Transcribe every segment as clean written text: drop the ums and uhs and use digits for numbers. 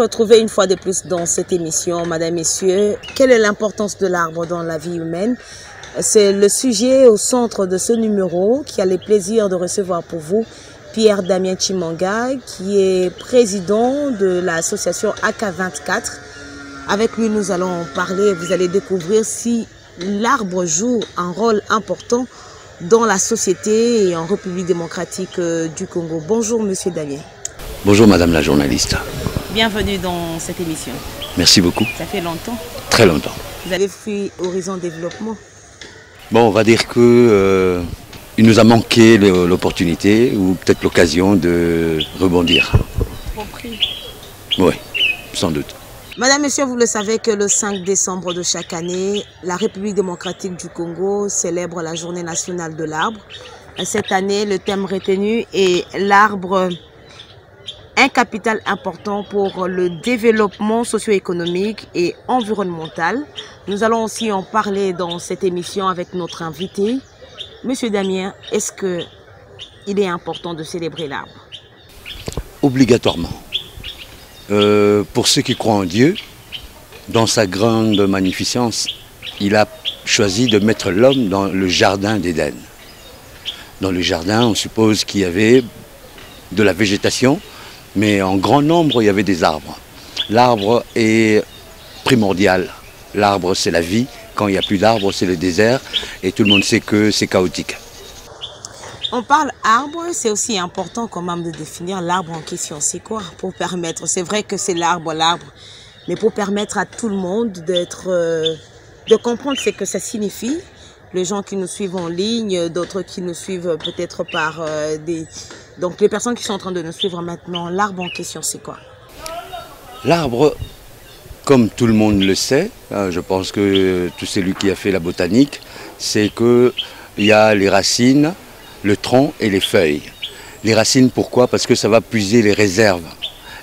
retrouver une fois de plus dans cette émission, Madame, Messieurs. Quelle est l'importance de l'arbre dans la vie humaine? C'est le sujet au centre de ce numéro qui a le plaisir de recevoir pour vous Pierre Damien Chimanga, qui est président de l'association AK24. Avec lui, nous allons parler, vous allez découvrir si l'arbre joue un rôle important dans la société et en République démocratique du Congo. Bonjour Monsieur Damien. Bonjour Madame la journaliste. Bienvenue dans cette émission. Merci beaucoup. Ça fait longtemps? Très longtemps. Vous avez fui Horizon Développement? Bon, on va dire que il nous a manqué l'opportunité ou peut-être l'occasion de rebondir. Compris. Oui, sans doute. Madame, Monsieur, vous le savez que le 5 décembre de chaque année, la République démocratique du Congo célèbre la journée nationale de l'arbre. Cette année, le thème retenu est l'arbre, un capital important pour le développement socio-économique et environnemental. Nous allons aussi en parler dans cette émission avec notre invité. Monsieur Damien, est-ce qu'il est important de célébrer l'arbre? Obligatoirement. Pour ceux qui croient en Dieu, dans sa grande magnificence, il a choisi de mettre l'homme dans le jardin d'Éden. Dans le jardin, on suppose qu'il y avait de la végétation, mais en grand nombre, il y avait des arbres. L'arbre est primordial. L'arbre, c'est la vie. Quand il n'y a plus d'arbres, c'est le désert. Et tout le monde sait que c'est chaotique. On parle arbre, c'est aussi important quand même de définir l'arbre en question. C'est quoi? Pour permettre, c'est vrai que c'est l'arbre, mais pour permettre à tout le monde de comprendre ce que ça signifie. Les gens qui nous suivent en ligne, d'autres qui nous suivent peut-être par Donc les personnes qui sont en train de nous suivre maintenant, l'arbre en question, c'est quoi? L'arbre, comme tout le monde le sait, je pense que tout celui qui a fait la botanique, c'est qu'il y a les racines, le tronc et les feuilles. Les racines, pourquoi? Parce que ça va puiser les réserves,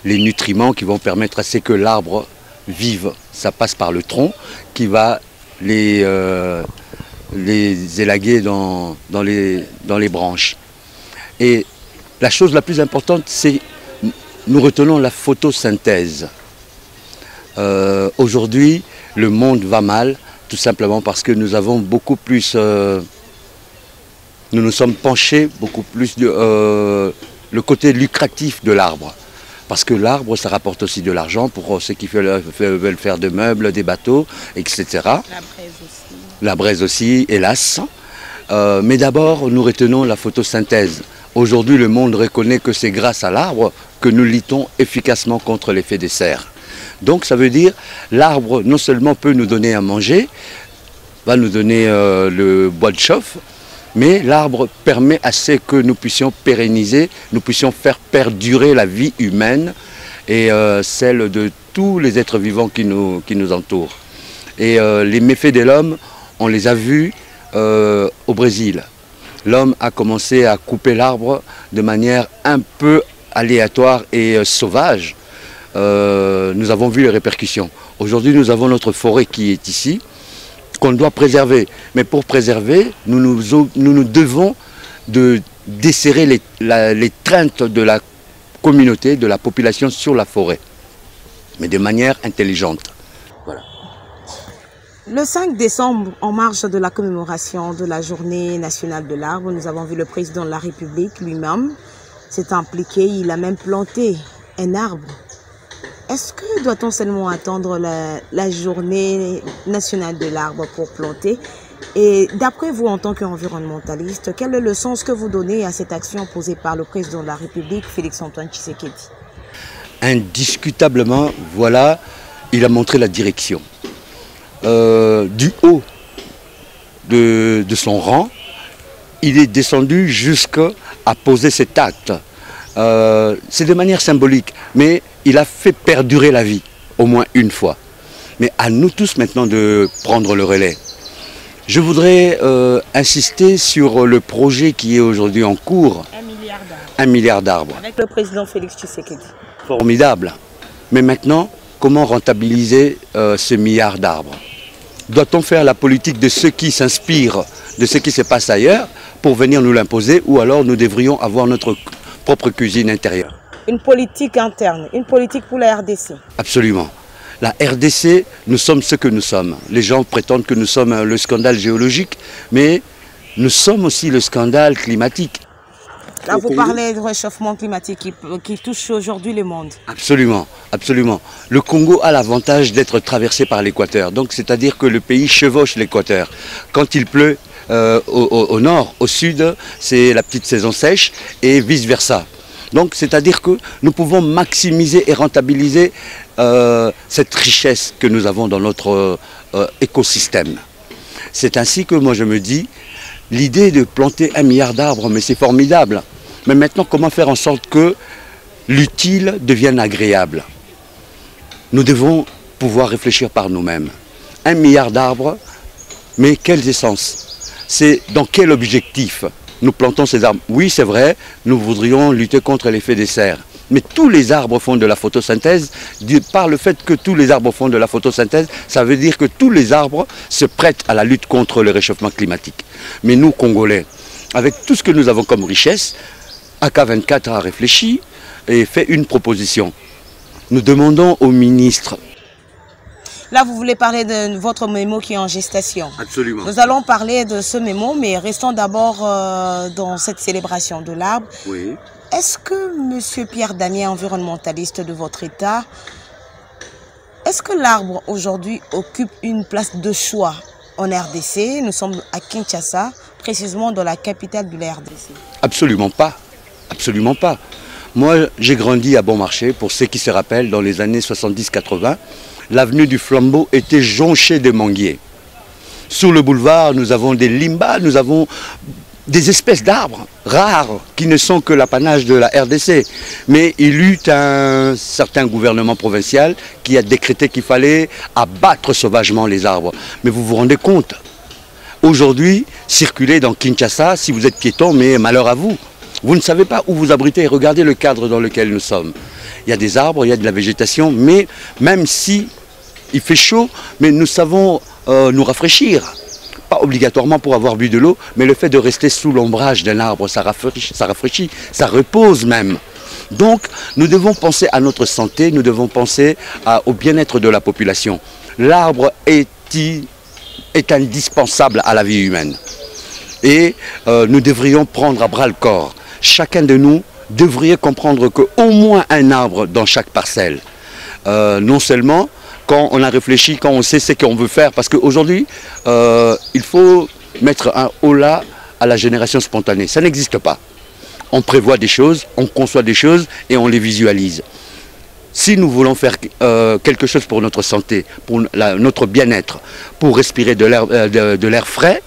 les nutriments qui vont permettre à ce que l'arbre vive. Ça passe par le tronc qui va les élaguer dans les branches. Et la chose la plus importante, c'est nous retenons la photosynthèse. Aujourd'hui, le monde va mal, tout simplement parce que nous avons beaucoup plus... nous nous sommes penchés beaucoup plus le côté lucratif de l'arbre. Parce que l'arbre, ça rapporte aussi de l'argent pour ceux qui veulent faire de meubles, des bateaux, etc. La braise aussi. La braise aussi, hélas. Mais d'abord, nous retenons la photosynthèse. Aujourd'hui, le monde reconnaît que c'est grâce à l'arbre que nous luttons efficacement contre l'effet de serre. Donc ça veut dire l'arbre non seulement peut nous donner à manger, va nous donner le bois de chauffe, mais l'arbre permet à ce que nous puissions pérenniser, nous puissions faire perdurer la vie humaine et celle de tous les êtres vivants qui nous entourent. Et les méfaits de l'homme, on les a vus au Brésil. L'homme a commencé à couper l'arbre de manière un peu aléatoire et sauvage. Nous avons vu les répercussions. Aujourd'hui, nous avons notre forêt qui est ici, qu'on doit préserver. Mais pour préserver, nous devons desserrer l'étreinte de la communauté, de la population sur la forêt, mais de manière intelligente. Voilà. Le 5 décembre, en marge de la commémoration de la journée nationale de l'arbre, nous avons vu le président de la République lui-même s'est impliqué, il a même planté un arbre. Est-ce que doit-on seulement attendre la journée nationale de l'arbre pour planter? Et d'après vous, en tant qu'environnementaliste, quel est le sens que vous donnez à cette action posée par le président de la République, Félix-Antoine Tshisekedi? Indiscutablement, voilà, il a montré la direction. Du haut de son rang, il est descendu jusqu'à poser cet acte. C'est de manière symbolique, mais il a fait perdurer la vie, au moins une fois. Mais à nous tous maintenant de prendre le relais. Je voudrais insister sur le projet qui est aujourd'hui en cours. 1 milliard d'arbres. 1 milliard d'arbres. Avec le président Félix Tshisekedi. Formidable. Mais maintenant, comment rentabiliser ce milliard d'arbres? Doit-on faire la politique de ceux qui s'inspirent de ce qui se passe ailleurs pour venir nous l'imposer, ou alors nous devrions avoir notre propre cuisine intérieure? une politique interne, une politique pour la RDC. Absolument. La RDC, nous sommes ce que nous sommes. Les gens prétendent que nous sommes le scandale géologique, mais nous sommes aussi le scandale climatique. Là, vous parlez du réchauffement climatique qui touche aujourd'hui le monde. Absolument, absolument. Le Congo a l'avantage d'être traversé par l'équateur. Donc, c'est-à-dire que le pays chevauche l'équateur. Quand il pleut au nord, au sud, c'est la petite saison sèche et vice-versa. Donc, c'est-à-dire que nous pouvons maximiser et rentabiliser cette richesse que nous avons dans notre écosystème. C'est ainsi que moi je me dis, l'idée de planter 1 milliard d'arbres, mais c'est formidable. Mais maintenant, comment faire en sorte que l'utile devienne agréable? Nous devons pouvoir réfléchir par nous-mêmes. 1 milliard d'arbres, mais quelles essences? C'est dans quel objectif nous plantons ces arbres? Oui, c'est vrai, nous voudrions lutter contre l'effet de serre. Mais tous les arbres font de la photosynthèse. Par le fait que tous les arbres font de la photosynthèse, ça veut dire que tous les arbres se prêtent à la lutte contre le réchauffement climatique. Mais nous, Congolais, avec tout ce que nous avons comme richesse, AK24 a réfléchi et fait une proposition. Nous demandons au ministre. Là, vous voulez parler de votre mémo qui est en gestation. Absolument. Nous allons parler de ce mémo, mais restons d'abord dans cette célébration de l'arbre. Oui. Est-ce que M. Pierre Damien, environnementaliste de votre État, est-ce que l'arbre aujourd'hui occupe une place de choix en RDC? Nous sommes à Kinshasa, précisément dans la capitale de la RDC. Absolument pas. Absolument pas. Moi, j'ai grandi à Bon Marché, pour ceux qui se rappellent, dans les années 70-80, l'avenue du Flambeau était jonchée de manguiers. Sur le boulevard, nous avons des limbas, nous avons des espèces d'arbres rares qui ne sont que l'apanage de la RDC. Mais il y eut un certain gouvernement provincial qui a décrété qu'il fallait abattre sauvagement les arbres. Mais vous vous rendez compte, aujourd'hui, circuler dans Kinshasa, si vous êtes piéton, mais malheur à vous. Vous ne savez pas où vous abritez. Regardez le cadre dans lequel nous sommes. Il y a des arbres, il y a de la végétation, mais même si il fait chaud, mais nous savons nous rafraîchir. Pas obligatoirement pour avoir bu de l'eau, mais le fait de rester sous l'ombrage d'un arbre, ça rafraîchit, ça repose même. Donc, nous devons penser à notre santé, nous devons penser au bien-être de la population. L'arbre est indispensable à la vie humaine. Et nous devrions prendre à bras le corps. Chacun de nous devrait comprendre qu'au moins un arbre dans chaque parcelle. Non seulement quand on a réfléchi, quand on sait ce qu'on veut faire, parce qu'aujourd'hui, il faut mettre un holà à la génération spontanée. Ça n'existe pas. On prévoit des choses, on conçoit des choses et on les visualise. Si nous voulons faire quelque chose pour notre santé, pour notre bien-être, pour respirer de l'air frais,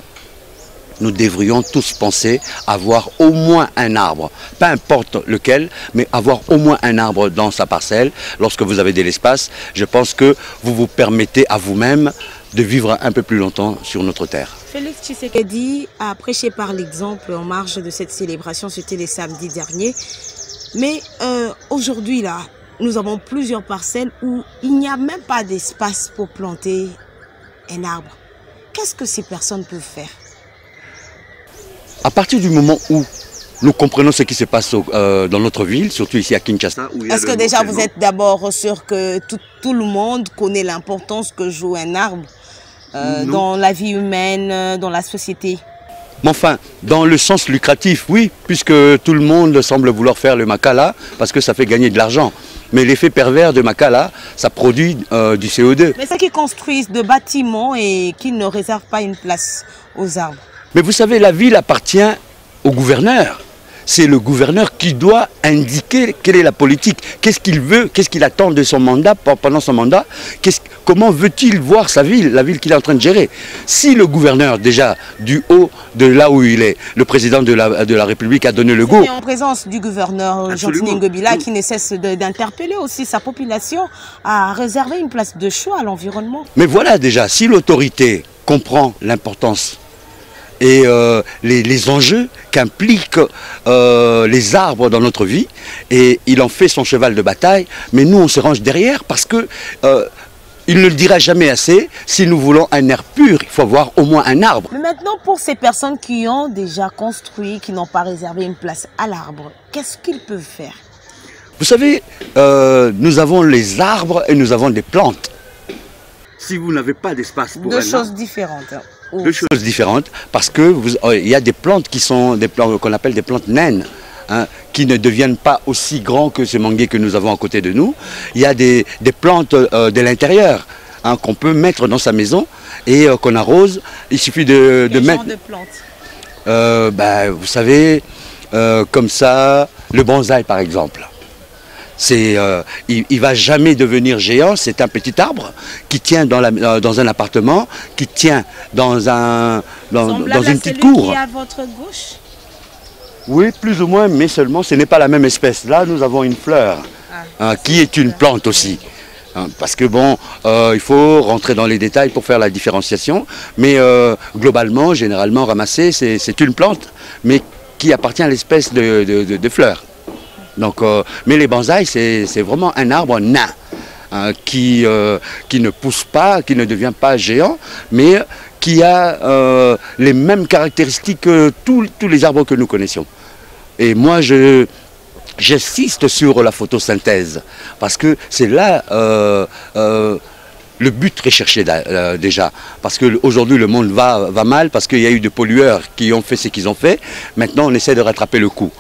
nous devrions tous penser à avoir au moins un arbre, peu importe lequel, mais avoir au moins un arbre dans sa parcelle. Lorsque vous avez de l'espace, je pense que vous vous permettez à vous-même de vivre un peu plus longtemps sur notre terre. Félix Tshisekedi a prêché par l'exemple en marge de cette célébration, c'était les samedis derniers. Mais aujourd'hui, là, nous avons plusieurs parcelles où il n'y a même pas d'espace pour planter un arbre. Qu'est-ce que ces personnes peuvent faire? À partir du moment où nous comprenons ce qui se passe dans notre ville, surtout ici à Kinshasa. Est-ce que déjà vous êtes d'abord sûr que tout le monde connaît l'importance que joue un arbre dans la vie humaine, dans la société? Mais enfin, dans le sens lucratif, oui, puisque tout le monde semble vouloir faire le makala parce que ça fait gagner de l'argent. Mais l'effet pervers de makala, ça produit du CO2. Mais ceux qui construisent des bâtiments et qui ne réservent pas une place aux arbres. Mais vous savez, la ville appartient au gouverneur. C'est le gouverneur qui doit indiquer quelle est la politique, qu'est-ce qu'il veut, qu'est-ce qu'il attend de son mandat, pendant son mandat, comment veut-il voir sa ville, la ville qu'il est en train de gérer. Si le gouverneur, déjà, du haut de là où il est, le président de la République a donné le go. En présence du gouverneur Jean-Tine Ngobila, qui ne cesse d'interpeller aussi sa population à réserver une place de choix à l'environnement. Mais voilà déjà, si l'autorité comprend l'importance et les enjeux qu'impliquent les arbres dans notre vie, et il en fait son cheval de bataille, mais nous on se range derrière parce que il ne le dira jamais assez, si nous voulons un air pur, il faut avoir au moins un arbre. Mais maintenant, pour ces personnes qui ont déjà construit, qui n'ont pas réservé une place à l'arbre, qu'est-ce qu'ils peuvent faire? Vous savez, nous avons les arbres et nous avons des plantes. Si vous n'avez pas d'espace pour Deux choses différentes. Deux choses différentes, parce que il y a des plantes qui sont des plantes qu'on appelle des plantes naines, hein, qui ne deviennent pas aussi grands que ce manguier que nous avons à côté de nous. Il y a des plantes de l'intérieur, hein, qu'on peut mettre dans sa maison et qu'on arrose. Il suffit de mettre... Quel genre de plantes? Vous savez, comme ça, le bonsaï par exemple. Il va jamais devenir géant, c'est un petit arbre qui tient dans un appartement, qui tient dans une petite cour. Qui est à votre gauche? Oui, plus ou moins, mais seulement ce n'est pas la même espèce. Là, nous avons une fleur, qui est une plante aussi. Parce que bon, il faut rentrer dans les détails pour faire la différenciation, mais globalement, généralement ramassé, c'est une plante, mais qui appartient à l'espèce de fleur. Donc, mais les bonsaïs, c'est vraiment un arbre nain, hein, qui ne pousse pas, qui ne devient pas géant, mais qui a les mêmes caractéristiques que tous les arbres que nous connaissions. Et moi, j'insiste sur la photosynthèse, parce que c'est là le but recherché déjà. Parce qu'aujourd'hui, le monde va mal, parce qu'il y a eu des pollueurs qui ont fait ce qu'ils ont fait. Maintenant, on essaie de rattraper le coup.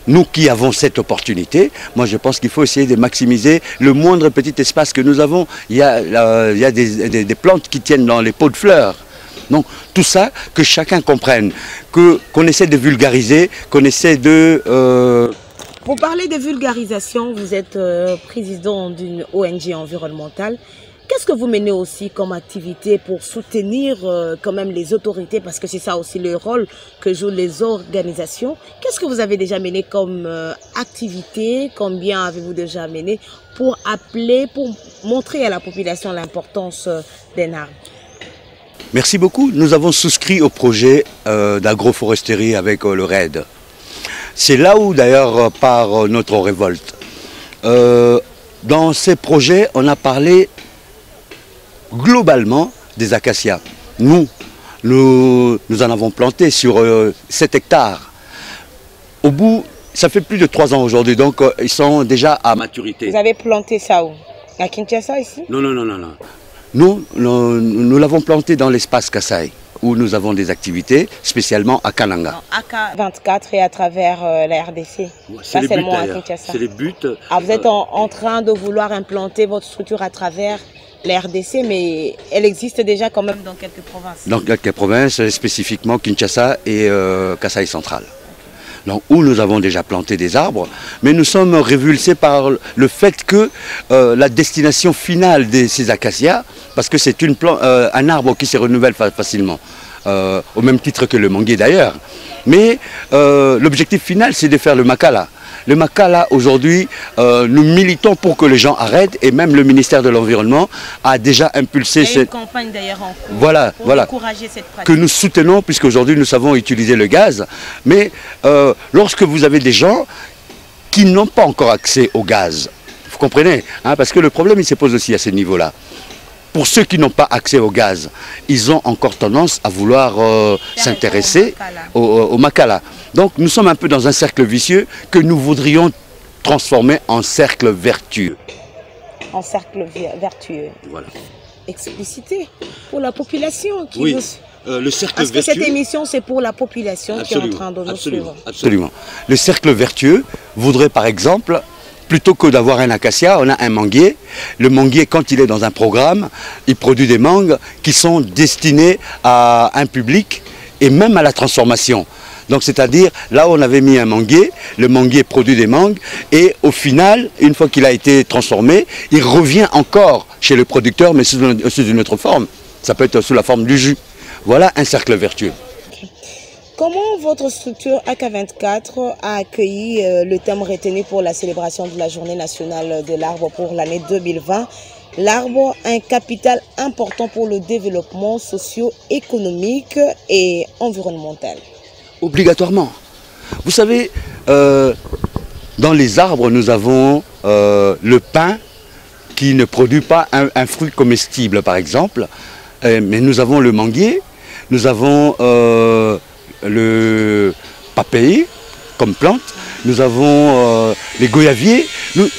Nous qui avons cette opportunité, moi je pense qu'il faut essayer de maximiser le moindre petit espace que nous avons. Il y a des plantes qui tiennent dans les pots de fleurs. Donc tout ça, que chacun comprenne, qu'on essaie de vulgariser, qu'on essaie de... Pour parler de vulgarisation, vous êtes président d'une ONG environnementale. Qu'est-ce que vous menez aussi comme activité pour soutenir quand même les autorités, parce que c'est ça aussi le rôle que jouent les organisations? Qu'est-ce que vous avez déjà mené comme activité? Combien avez-vous déjà mené pour montrer à la population l'importance des arbres? Merci beaucoup. Nous avons souscrit au projet d'agroforesterie avec le RAID. C'est là où d'ailleurs part notre révolte. Dans ces projets, on a parlé globalement des acacias. Nous en avons planté sur 7 hectares. Au bout, ça fait plus de 3 ans aujourd'hui, donc ils sont déjà à maturité. Vous avez planté ça où? À Kinshasa ici? Non. Nous l'avons planté dans l'espace Kasaï, où nous avons des activités, spécialement à Kananga. AK24 et à travers la RDC. C'est le but d'ailleurs. C'est le but. Vous êtes en train de vouloir implanter votre structure à travers la RDC, mais elle existe déjà quand même dans quelques provinces. Dans quelques provinces, spécifiquement Kinshasa et Kasaï central. Donc, où nous avons déjà planté des arbres, mais nous sommes révulsés par le fait que la destination finale de ces acacias, parce que c'est un arbre qui se renouvelle facilement, au même titre que le manguier d'ailleurs, mais l'objectif final c'est de faire le makala. Le makala, aujourd'hui, nous militons pour que les gens arrêtent, et même le ministère de l'Environnement a déjà impulsé cette campagne d'ailleurs en cours pour encourager cette pratique. Que nous soutenons, puisqu'aujourd'hui nous savons utiliser le gaz. Mais lorsque vous avez des gens qui n'ont pas encore accès au gaz, vous comprenez, hein, parce que le problème il se pose aussi à ce niveau-là. Pour ceux qui n'ont pas accès au gaz, ils ont encore tendance à vouloir s'intéresser au makala. Donc nous sommes un peu dans un cercle vicieux que nous voudrions transformer en cercle vertueux. En cercle vertueux. Voilà. Explicité pour la population qui oui. Vous... Le cercle Parce que vertueux... cette émission, c'est pour la population qui est en train de nous suivre. Absolument. Le cercle vertueux voudrait par exemple... Plutôt que d'avoir un acacia, on a un manguier. Le manguier, quand il est dans un programme, il produit des mangues qui sont destinées à un public et même à la transformation. Donc c'est-à-dire, là où on avait mis un manguier, le manguier produit des mangues et au final, une fois qu'il a été transformé, il revient encore chez le producteur mais sous une autre forme. Ça peut être sous la forme du jus. Voilà un cercle vertueux. Comment votre structure AK24 a accueilli le thème retenu pour la célébration de la Journée nationale de l'arbre pour l'année 2020? L'arbre, un capital important pour le développement socio-économique et environnemental. Obligatoirement. Vous savez, dans les arbres, nous avons le pin qui ne produit pas un fruit comestible, par exemple. Mais nous avons le manguier, nous avons... le papayer comme plante, nous avons les goyaviers,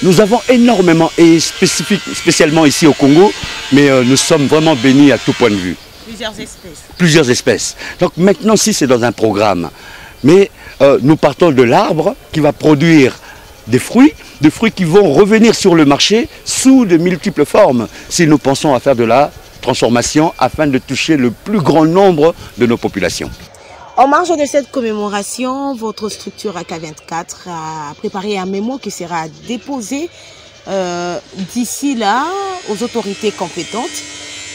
nous avons énormément, et spécialement ici au Congo, mais nous sommes vraiment bénis à tout point de vue. Plusieurs espèces. Plusieurs espèces. Donc maintenant, si c'est dans un programme, mais nous partons de l'arbre qui va produire des fruits qui vont revenir sur le marché sous de multiples formes, si nous pensons à faire de la transformation afin de toucher le plus grand nombre de nos populations. En marge de cette commémoration, votre structure AK24 a préparé un mémo qui sera déposé d'ici là aux autorités compétentes.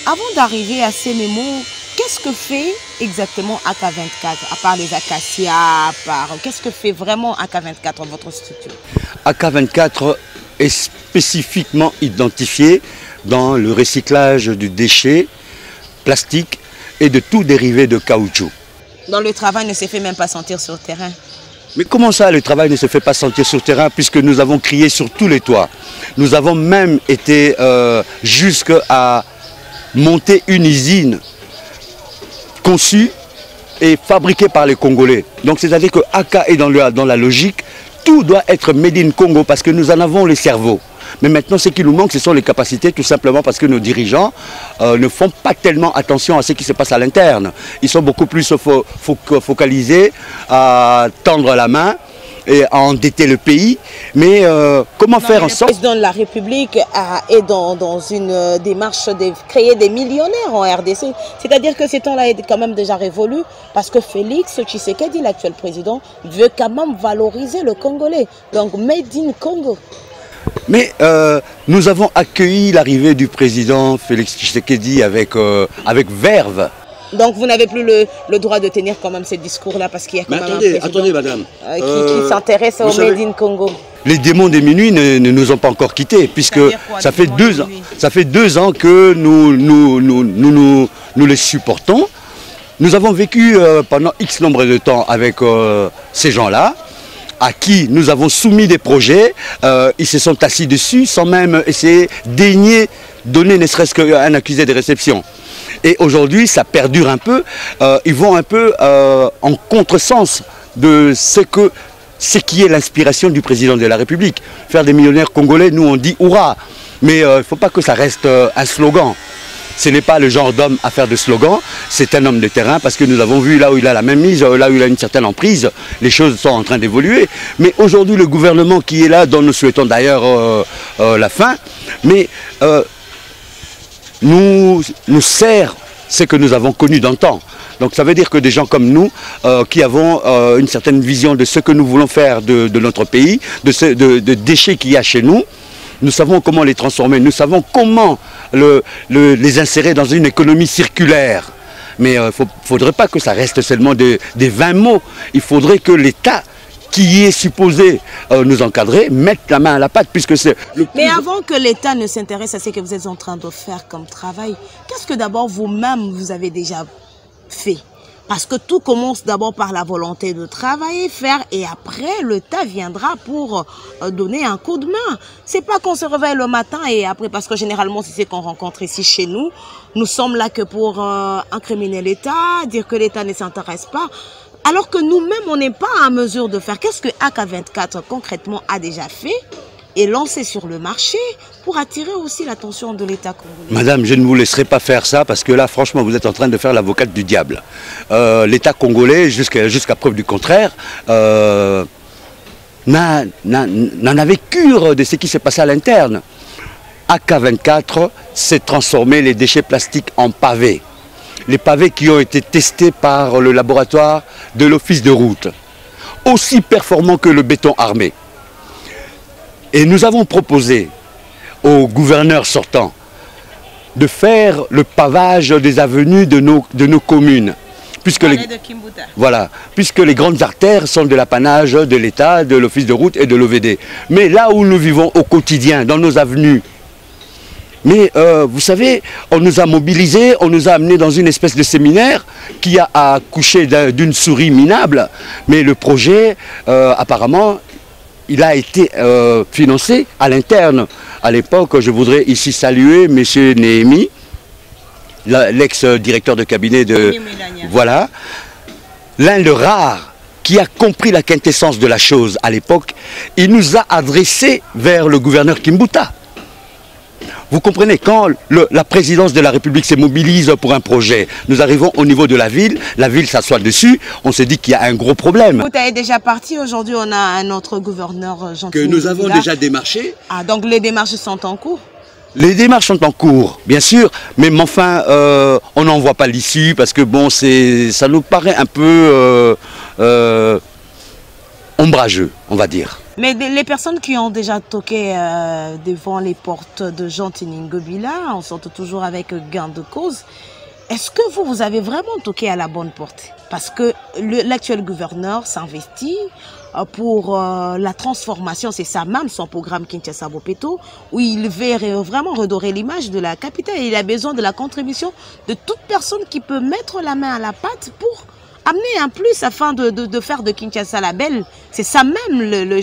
Avant d'arriver à ces mémos, qu'est-ce que fait exactement AK24, à part les acacias, qu'est-ce que fait vraiment AK24, votre structure? AK24 est spécifiquement identifié dans le recyclage du déchet plastique et de tout dérivé de caoutchouc. Donc le travail ne se fait même pas sentir sur le terrain? Mais comment ça, le travail ne se fait pas sentir sur le terrain, puisque nous avons crié sur tous les toits. Nous avons même été jusqu'à monter une usine conçue et fabriquée par les Congolais. Donc c'est-à-dire que AK est dans la logique, tout doit être made in Congo parce que nous en avons les cerveaux. Mais maintenant, ce qui nous manque, ce sont les capacités, tout simplement parce que nos dirigeants ne font pas tellement attention à ce qui se passe à l'interne. Ils sont beaucoup plus focalisés à tendre la main et à endetter le pays. Mais comment faire en sorte... Le président de la République est dans une démarche de créer des millionnaires en RDC. C'est-à-dire que ces temps-là est quand même déjà révolu parce que Félix Tshisekedi, l'actuel président, veut quand même valoriser le Congolais. Donc, made in Congo. Mais nous avons accueilli l'arrivée du président Félix Tshisekedi avec verve. Donc vous n'avez plus le droit de tenir quand même ces discours-là parce qu'il y a quand même un président attendez, madame. Qui s'intéresse au Made in Congo. Les démons des minuit ne nous ont pas encore quittés, puisque ça fait 2 ans que nous les supportons. Nous avons vécu pendant X nombre de temps avec ces gens-là, à qui nous avons soumis des projets. Ils se sont assis dessus sans même essayer daigner donner ne serait-ce qu'un accusé de réception. Et aujourd'hui, ça perdure un peu. Ils vont un peu en contresens de ce qui est l'inspiration du président de la République. Faire des millionnaires congolais, nous on dit hurrah. Mais il ne faut pas que ça reste un slogan. Ce n'est pas le genre d'homme à faire de slogan, c'est un homme de terrain parce que nous avons vu là où il a la même mise, là où il a une certaine emprise, les choses sont en train d'évoluer. Mais aujourd'hui, le gouvernement qui est là, dont nous souhaitons d'ailleurs la fin, mais nous sert ce que nous avons connu d'antan. Donc ça veut dire que des gens comme nous, qui avons une certaine vision de ce que nous voulons faire de notre pays, de déchets qu'il y a chez nous, nous savons comment les transformer, nous savons comment les insérer dans une économie circulaire. Mais il ne faudrait pas que ça reste seulement des vains mots. Il faudrait que l'État, qui est supposé nous encadrer, mette la main à la pâte, puisque c'est... Mais avant que l'État ne s'intéresse à ce que vous êtes en train de faire comme travail, qu'est-ce que d'abord vous-même vous avez déjà fait? Parce que tout commence d'abord par la volonté de travailler, faire, et après l'État viendra pour donner un coup de main. C'est pas qu'on se réveille le matin et après, parce que généralement c'est ce qu'on rencontre ici chez nous, nous sommes là que pour incriminer l'État, dire que l'État ne s'intéresse pas, alors que nous-mêmes on n'est pas en mesure de faire. Qu'est-ce que AK24 concrètement a déjà fait et lancé sur le marché pour attirer aussi l'attention de l'État congolais? Madame, je ne vous laisserai pas faire ça parce que là, franchement, vous êtes en train de faire l'avocate du diable. L'État congolais, jusqu'à preuve du contraire, n'en avait cure de ce qui s'est passé à l'interne. AK24 s'est transformé les déchets plastiques en pavés. Les pavés qui ont été testés par le laboratoire de l'office de route, aussi performants que le béton armé. Et nous avons proposé au gouverneur sortant de faire le pavage des avenues de nos communes. Puisque puisque les grandes artères sont de l'apanage de l'État, de l'office de route et de l'OVD. Mais là où nous vivons au quotidien, dans nos avenues, mais vous savez, on nous a mobilisés, on nous a amenés dans une espèce de séminaire qui a accouché d'une souris minable. Mais le projet, apparemment, il a été financé à l'interne. À l'époque, je voudrais ici saluer M. Néhémi, l'ex-directeur de cabinet de... Voilà, l'un de rares qui a compris la quintessence de la chose à l'époque, il nous a adressé vers le gouverneur Kimbuta. Vous comprenez, quand la présidence de la République se mobilise pour un projet, nous arrivons au niveau de la ville s'assoit dessus, on se dit qu'il y a un gros problème. Vous êtes déjà parti, aujourd'hui on a un autre gouverneur gentil. Que nous avons déjà démarché. Ah, donc les démarches sont en cours? Les démarches sont en cours, bien sûr, mais enfin, on n'en voit pas l'issue parce que bon, ça nous paraît un peu ombrageux, on va dire. Mais les personnes qui ont déjà toqué devant les portes de Jean Tiningobila, on sort toujours avec gain de cause. Est-ce que vous avez vraiment toqué à la bonne porte? Parce que l'actuel gouverneur s'investit pour la transformation, c'est ça même son programme Kinshasa Bopeto, où il veut vraiment redorer l'image de la capitale. Il a besoin de la contribution de toute personne qui peut mettre la main à la pâte pour amener un plus afin de faire de Kinshasa la belle. C'est ça même le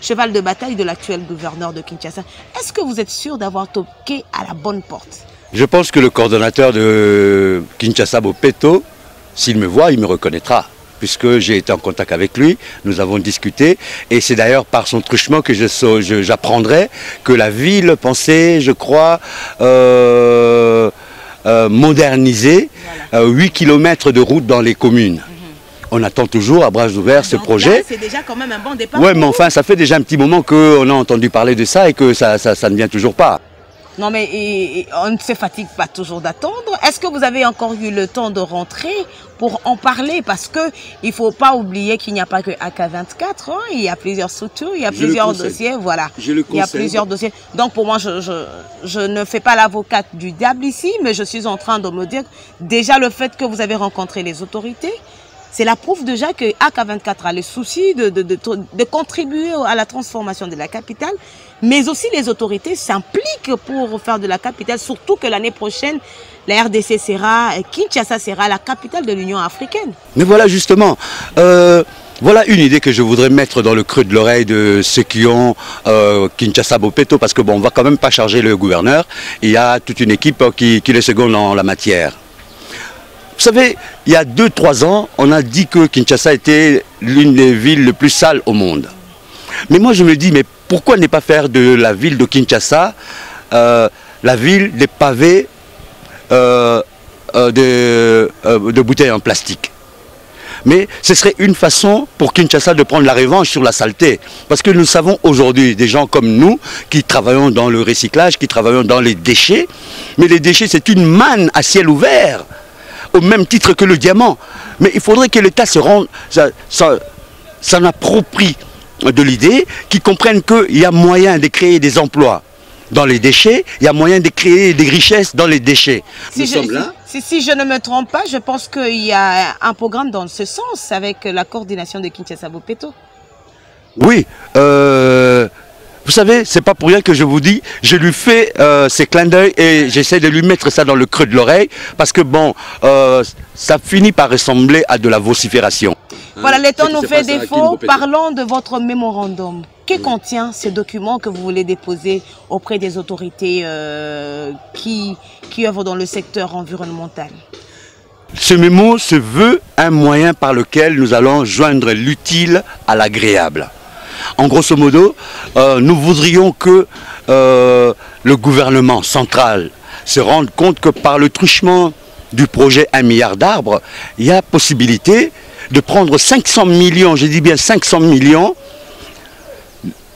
cheval de bataille de l'actuel gouverneur de Kinshasa. Est-ce que vous êtes sûr d'avoir toqué à la bonne porte? Je pense que le coordonnateur de Kinshasa Bopeto, s'il me voit, il me reconnaîtra. Puisque j'ai été en contact avec lui, nous avons discuté. Et c'est d'ailleurs par son truchement que j'apprendrai que la ville pensait, je crois, moderniser 8 km de route dans les communes. On attend toujours à bras ouverts ce projet. C'est déjà quand même un bon départ. Oui, mais enfin, ça fait déjà un petit moment qu'on a entendu parler de ça et que ça ne vient toujours pas. Non, mais on ne se fatigue pas toujours d'attendre. Est-ce que vous avez encore eu le temps de rentrer pour en parler? Parce qu'il ne faut pas oublier qu'il n'y a pas que AK24. Hein. Il y a plusieurs structures, il y a plusieurs dossiers. Voilà. Il y a plusieurs dossiers. Donc pour moi, je ne fais pas l'avocate du diable ici, mais je suis en train de me dire déjà le fait que vous avez rencontré les autorités, c'est la preuve déjà que AK24 a le souci de contribuer à la transformation de la capitale, mais aussi les autorités s'impliquent pour faire de la capitale, surtout que l'année prochaine, la RDC Kinshasa sera la capitale de l'Union africaine. Mais voilà justement, voilà une idée que je voudrais mettre dans le creux de l'oreille de ceux qui ont Kinshasa Bopeto, parce que bon, on ne va quand même pas charger le gouverneur, il y a toute une équipe qui les seconde en la matière. Vous savez, il y a 2-3 ans, on a dit que Kinshasa était l'une des villes les plus sales au monde. Mais moi je me dis, mais pourquoi ne pas faire de la ville de Kinshasa la ville des pavés de bouteilles en plastique? Mais ce serait une façon pour Kinshasa de prendre la revanche sur la saleté. Parce que nous savons aujourd'hui, des gens comme nous, qui travaillons dans le recyclage, qui travaillons dans les déchets, mais les déchets c'est une manne à ciel ouvert, au même titre que le diamant. Mais il faudrait que l'État s'en approprie de l'idée, qu'ils comprennent qu'il y a moyen de créer des emplois dans les déchets, il y a moyen de créer des richesses dans les déchets. Si je ne me trompe pas, je pense qu'il y a un programme dans ce sens avec la coordination de Kinshasa Bopeto. Oui, vous savez, c'est pas pour rien que je vous dis, je lui fais ces clins d'œil et j'essaie de lui mettre ça dans le creux de l'oreille parce que bon, ça finit par ressembler à de la vocifération. Voilà, le temps nous fait défaut. Parlons de votre mémorandum. Que contient ce document que vous voulez déposer auprès des autorités qui œuvrent dans le secteur environnemental? Ce mémo se veut un moyen par lequel nous allons joindre l'utile à l'agréable. En grosso modo, nous voudrions que le gouvernement central se rende compte que par le truchement du projet 1 milliard d'arbres, il y a possibilité de prendre 500 millions, je dis bien 500 millions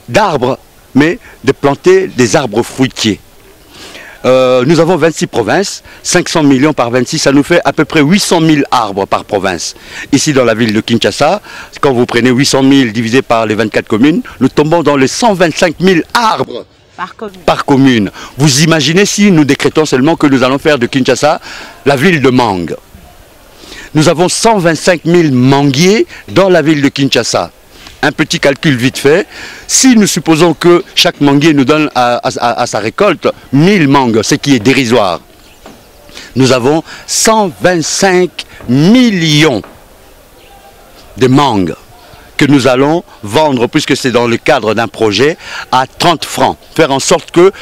d'arbres, mais de planter des arbres fruitiers. Nous avons 26 provinces, 500 millions par 26, ça nous fait à peu près 800 000 arbres par province. Ici dans la ville de Kinshasa, quand vous prenez 800 000 divisé par les 24 communes, nous tombons dans les 125 000 arbres par commune. Vous imaginez si nous décrétons seulement que nous allons faire de Kinshasa la ville de mangue. Nous avons 125 000 manguiers dans la ville de Kinshasa. Un petit calcul vite fait, si nous supposons que chaque manguier nous donne à sa récolte 1000 mangues, ce qui est dérisoire, nous avons 125 millions de mangues que nous allons vendre, puisque c'est dans le cadre d'un projet, à 30 francs. Faire en sorte que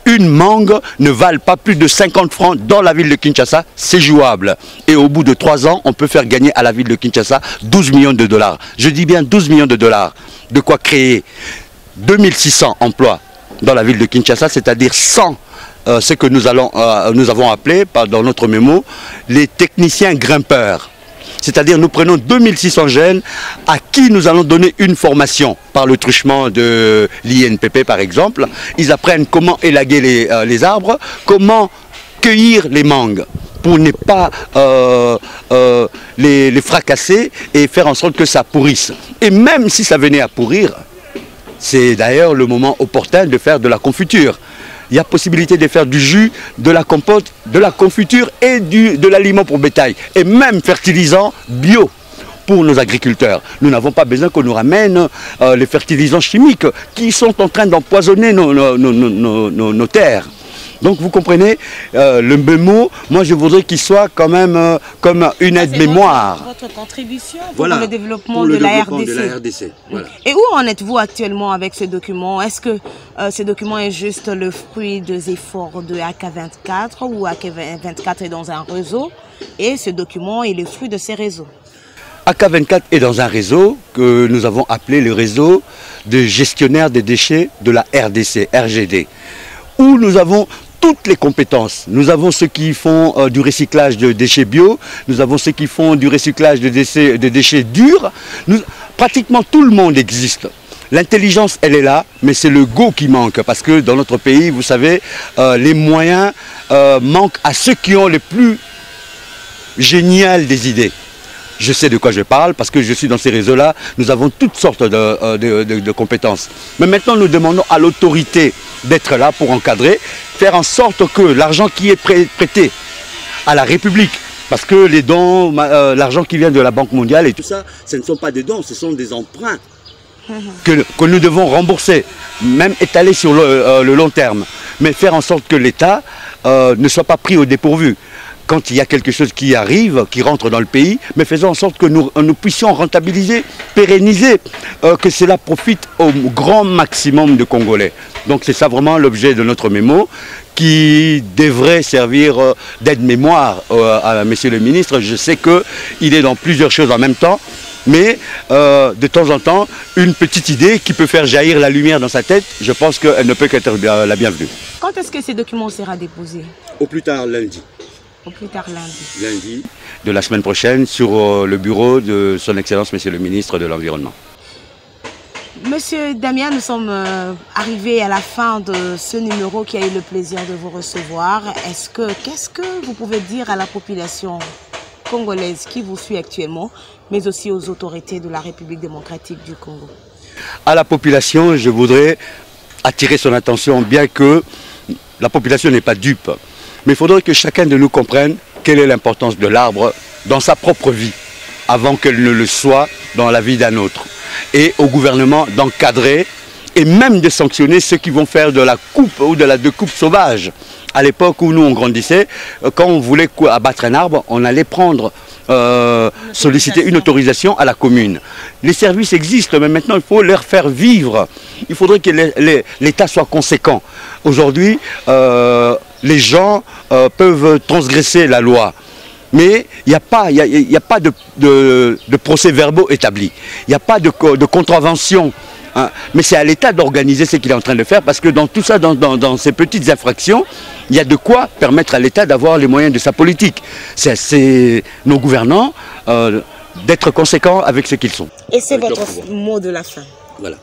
une mangue ne vale pas plus de 50 francs dans la ville de Kinshasa, c'est jouable. Et au bout de 3 ans, on peut faire gagner à la ville de Kinshasa 12 millions de dollars. Je dis bien 12 millions de dollars. De quoi créer 2600 emplois dans la ville de Kinshasa, c'est-à-dire 100 ce que nous avons appelé dans notre mémo les techniciens grimpeurs. C'est-à-dire nous prenons 2600 jeunes à qui nous allons donner une formation par le truchement de l'INPP par exemple. Ils apprennent comment élaguer les arbres, comment cueillir les mangues pour ne pas les fracasser et faire en sorte que ça pourrisse. Et même si ça venait à pourrir, c'est d'ailleurs le moment opportun de faire de la confiture. Il y a possibilité de faire du jus, de la compote, de la confiture et de l'aliment pour bétail. Et même fertilisant bio pour nos agriculteurs. Nous n'avons pas besoin qu'on nous ramène les fertilisants chimiques qui sont en train d'empoisonner nos terres. Donc vous comprenez, le mémo, moi je voudrais qu'il soit quand même comme une aide-mémoire. Votre contribution voilà, pour le développement de la RDC. Voilà. Et où en êtes-vous actuellement avec ce document? Est-ce que ce document est juste le fruit des efforts de AK24 ou AK24 est dans un réseau et ce document est le fruit de ces réseaux? AK24 est dans un réseau que nous avons appelé le réseau de gestionnaires des déchets de la RDC, RGD, où nous avons toutes les compétences. Nous avons ceux qui font du recyclage de déchets bio, nous avons ceux qui font du recyclage de déchets durs. Pratiquement tout le monde existe. L'intelligence, elle est là, mais c'est le go qui manque. Parce que dans notre pays, vous savez, les moyens manquent à ceux qui ont les plus géniales des idées. Je sais de quoi je parle parce que je suis dans ces réseaux-là. Nous avons toutes sortes de compétences. Mais maintenant, nous demandons à l'autorité d'être là pour encadrer, faire en sorte que l'argent qui est prêté à la République, parce que les dons, l'argent qui vient de la Banque mondiale et tout ça, ce ne sont pas des dons, ce sont des emprunts que nous devons rembourser, même étaler sur le long terme. Mais faire en sorte que l'État ne soit pas pris au dépourvu. Quand il y a quelque chose qui arrive, qui rentre dans le pays, mais faisons en sorte que nous puissions rentabiliser, pérenniser, que cela profite au grand maximum de Congolais. Donc c'est ça vraiment l'objet de notre mémo, qui devrait servir d'aide-mémoire à Monsieur le ministre. Je sais qu'il est dans plusieurs choses en même temps, mais de temps en temps, une petite idée qui peut faire jaillir la lumière dans sa tête, je pense qu'elle ne peut qu'être la bienvenue. Quand est-ce que ces documents seront déposés? Au plus tard lundi. Au plus tard lundi. Lundi de la semaine prochaine sur le bureau de son Excellence Monsieur le ministre de l'Environnement. Monsieur Damien, nous sommes arrivés à la fin de ce numéro qui a eu le plaisir de vous recevoir. Qu'est-ce que vous pouvez dire à la population congolaise qui vous suit actuellement, mais aussi aux autorités de la République démocratique du Congo? À la population, je voudrais attirer son attention, bien que la population n'est pas dupe. Mais il faudrait que chacun de nous comprenne quelle est l'importance de l'arbre dans sa propre vie, avant qu'elle ne le soit dans la vie d'un autre. Et au gouvernement d'encadrer et même de sanctionner ceux qui vont faire de la coupe ou de la découpe sauvage. À l'époque où nous on grandissait, quand on voulait abattre un arbre, on allait prendre, solliciter une autorisation à la commune. Les services existent, mais maintenant il faut leur faire vivre. Il faudrait que l'État soit conséquent. Aujourd'hui, les gens peuvent transgresser la loi. Mais il n'y a pas, de procès-verbaux établis. Il n'y a pas de contravention. Hein. Mais c'est à l'État d'organiser ce qu'il est en train de faire, parce que dans tout ça, dans ces petites infractions, il y a de quoi permettre à l'État d'avoir les moyens de sa politique. C'est nos gouvernants d'être conséquents avec ce qu'ils sont. Et c'est votre mot de la fin. Voilà.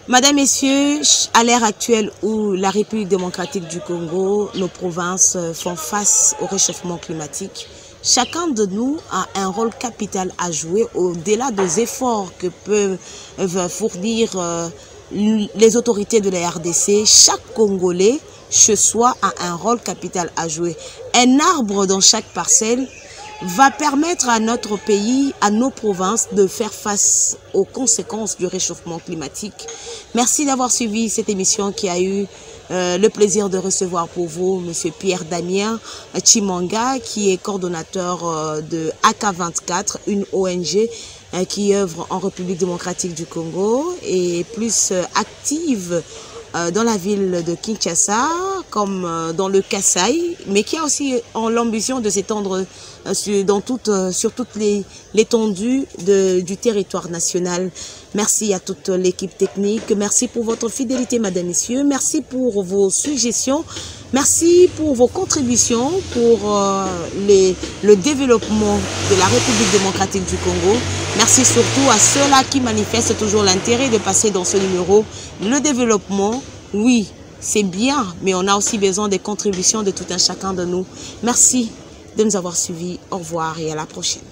Madame, Messieurs, à l'ère actuelle où la République démocratique du Congo, nos provinces font face au réchauffement climatique, chacun de nous a un rôle capital à jouer au-delà des efforts que peuvent fournir les autorités de la RDC. Chaque Congolais, chez soi, a un rôle capital à jouer. Un arbre dans chaque parcelle va permettre à notre pays, à nos provinces, de faire face aux conséquences du réchauffement climatique. Merci d'avoir suivi cette émission qui a eu le plaisir de recevoir pour vous M. Pierre Damien Chimanga, qui est coordonnateur de AK24, une ONG qui œuvre en République démocratique du Congo et plus active dans la ville de Kinshasa comme dans le Kasaï, mais qui a aussi l'ambition de s'étendre sur toute l'étendue du territoire national. Merci à toute l'équipe technique. Merci pour votre fidélité, mesdames, messieurs. Merci pour vos suggestions. Merci pour vos contributions pour le développement de la République démocratique du Congo. Merci surtout à ceux-là qui manifestent toujours l'intérêt de passer dans ce numéro. Le développement, oui, c'est bien, mais on a aussi besoin des contributions de tout un chacun de nous. Merci de nous avoir suivis. Au revoir et à la prochaine.